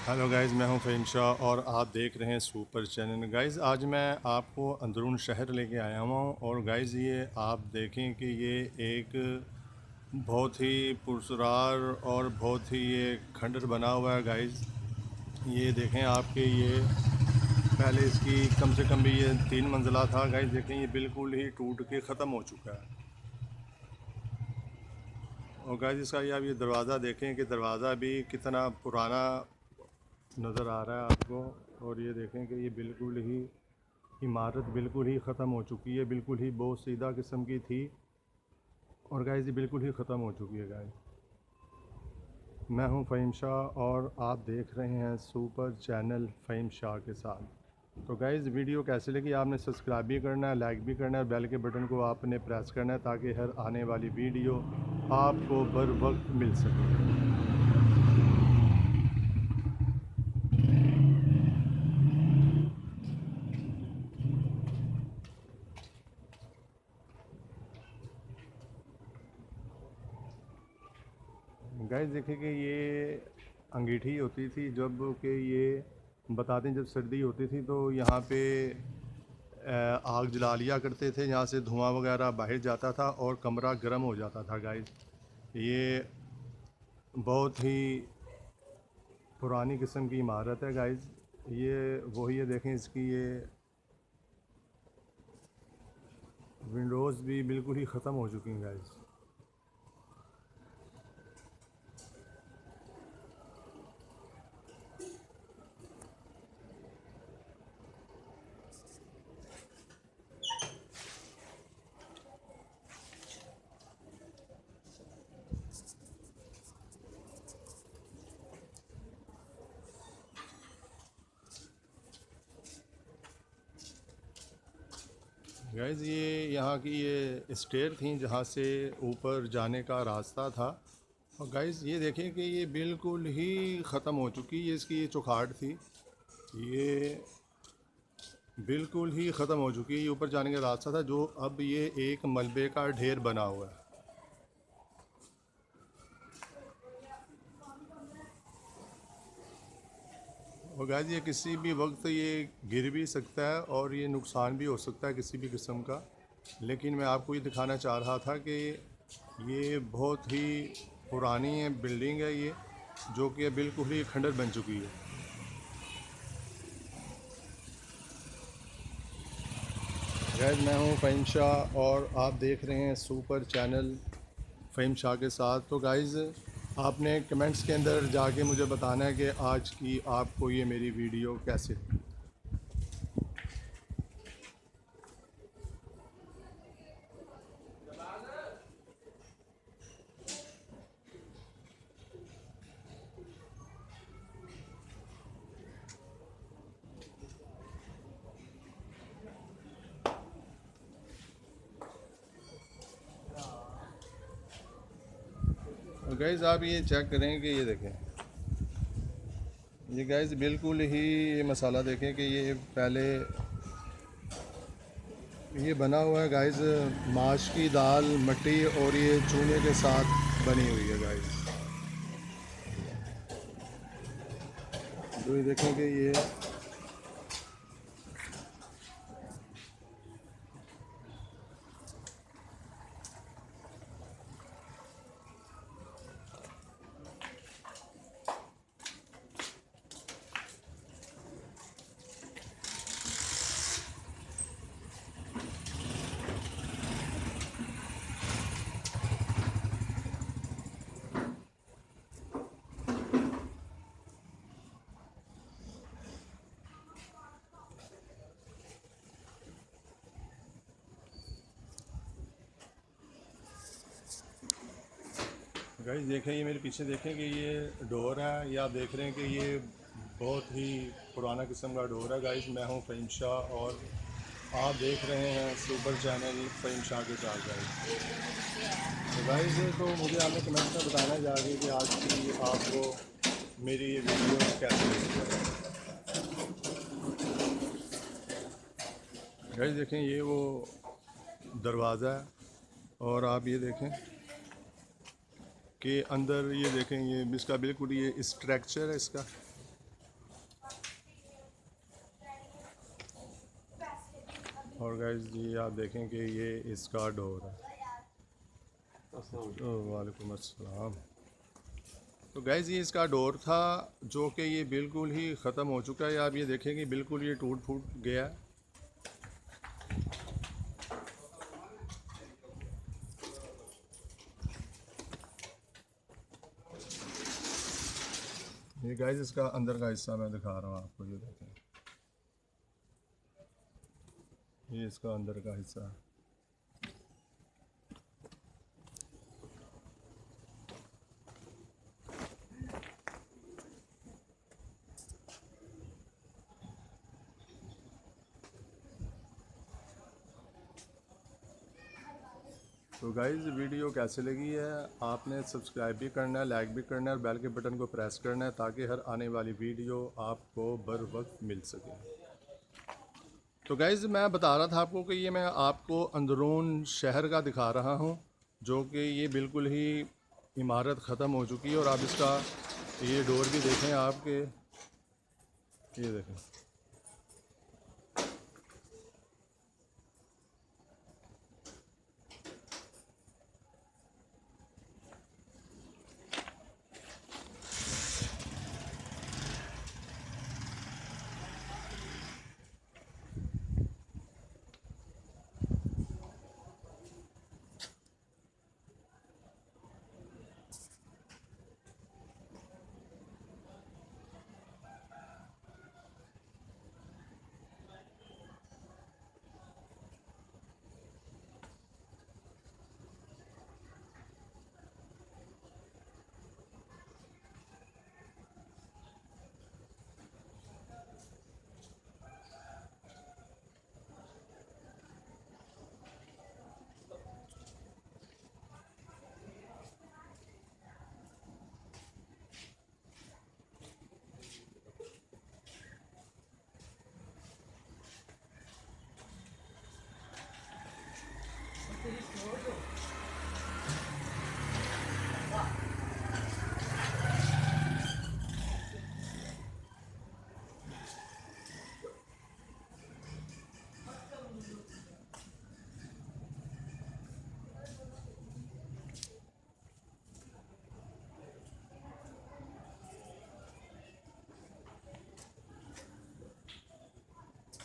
Hello guys, मैं हूं फ़हीम शाह और आप देख रहे हैं सुपर चैनल। गाइज़ आज मैं आपको अंदरून शहर लेके आया हूं और गाइज़ ये आप देखें कि ये एक बहुत ही पुरस्कार और बहुत ही ये खंडर बना हुआ है। गाइज़ ये देखें आपके ये पहले इसकी कम से कम भी ये 3 मंजिला था। गाइज़ देखें ये बिल्कुल ही टूट के ख़त्म हो चुका है। और गाइज़ इसका ये आप ये दरवाज़ा देखें कि दरवाज़ा भी कितना पुराना नज़र आ रहा है आपको। और ये देखें कि ये बिल्कुल ही इमारत बिल्कुल ही ख़त्म हो चुकी है, बिल्कुल ही बहुत सीधा किस्म की थी और गाइस ये बिल्कुल ही ख़त्म हो चुकी है। गाइस मैं हूं फ़हीम शाह और आप देख रहे हैं सुपर चैनल फ़हीम शाह के साथ। तो गाइस वीडियो कैसे लगी आपने सब्सक्राइब भी करना है, लाइक भी करना है, बेल के बटन को आपने प्रेस करना है ताकि हर आने वाली वीडियो आपको बर वक्त मिल सके। गाइस देखिए कि ये अंगीठी होती थी जब कि ये बताते हैं जब सर्दी होती थी तो यहाँ पे आग जला लिया करते थे, यहाँ से धुआं वगैरह बाहर जाता था और कमरा गर्म हो जाता था। गाइस ये बहुत ही पुरानी किस्म की इमारत है। गाइस ये वही है, देखें इसकी ये विंडोज़ भी बिल्कुल ही ख़त्म हो चुकी हैं। गाइस गाइस ये यहाँ की ये स्टेयर थी जहाँ से ऊपर जाने का रास्ता था। और गाइस ये देखें कि ये बिल्कुल ही ख़त्म हो चुकी है। इसकी ये चौखाट थी, ये बिल्कुल ही ख़त्म हो चुकी है। ये ऊपर जाने का रास्ता था जो अब ये एक मलबे का ढेर बना हुआ है। और गाइस ये किसी भी वक्त ये गिर भी सकता है और ये नुकसान भी हो सकता है किसी भी किस्म का। लेकिन मैं आपको ये दिखाना चाह रहा था कि ये बहुत ही पुरानी है बिल्डिंग है ये, जो कि बिल्कुल ही खंडर बन चुकी है। गाइस मैं हूँ फ़हीम शाह और आप देख रहे हैं सुपर चैनल फ़हीम शाह के साथ। तो गाइस आपने कमेंट्स के अंदर जाके मुझे बताना है कि आज की आपको ये मेरी वीडियो कैसे लगी। और गाइस आप ये चेक करें कि ये देखें, ये गाइस बिल्कुल ही ये मसाला देखें कि ये पहले ये बना हुआ है। गाइस माश की दाल, मट्टी और ये चूने के साथ बनी हुई है। गाइस तो ये देखें कि ये गाइस देखें, ये मेरे पीछे देखें कि ये डोर है। ये आप देख रहे हैं कि ये बहुत ही पुराना किस्म का डोर है। गाइस मैं हूं फ़हीम शाह और आप देख रहे हैं सुपर चैनल फ़हीम शाह के साथ। गाइस तो गाइस तो मुझे आपने कमेंट में बताना चाहिए कि आज की आपको मेरी ये वीडियो कैसी लगी। गाइस देखें ये वो दरवाज़ा है और आप ये देखें कि अंदर ये देखें, ये इसका बिल्कुल ये स्ट्रक्चर है इसका। और गाइस जी आप देखें कि ये इसका डोर है। वालेकुम अस्सलाम। तो गाइस ये इसका डोर था जो कि ये बिल्कुल ही ख़त्म हो चुका है। आप ये देखें कि बिल्कुल ये टूट फूट गया। ये गाइस इसका अंदर का हिस्सा मैं दिखा रहा हूँ आपको, ये देखें, ये इसका अंदर का हिस्सा। तो गाइज़ वीडियो कैसे लगी है, आपने सब्सक्राइब भी करना है, लाइक भी करना है और बेल के बटन को प्रेस करना है ताकि हर आने वाली वीडियो आपको बर वक्त मिल सके। तो गाइज़ मैं बता रहा था आपको कि ये मैं आपको अंदरून शहर का दिखा रहा हूँ जो कि ये बिल्कुल ही इमारत ख़त्म हो चुकी है। और आप इसका ये डोर भी देखें आपके, ये देखें।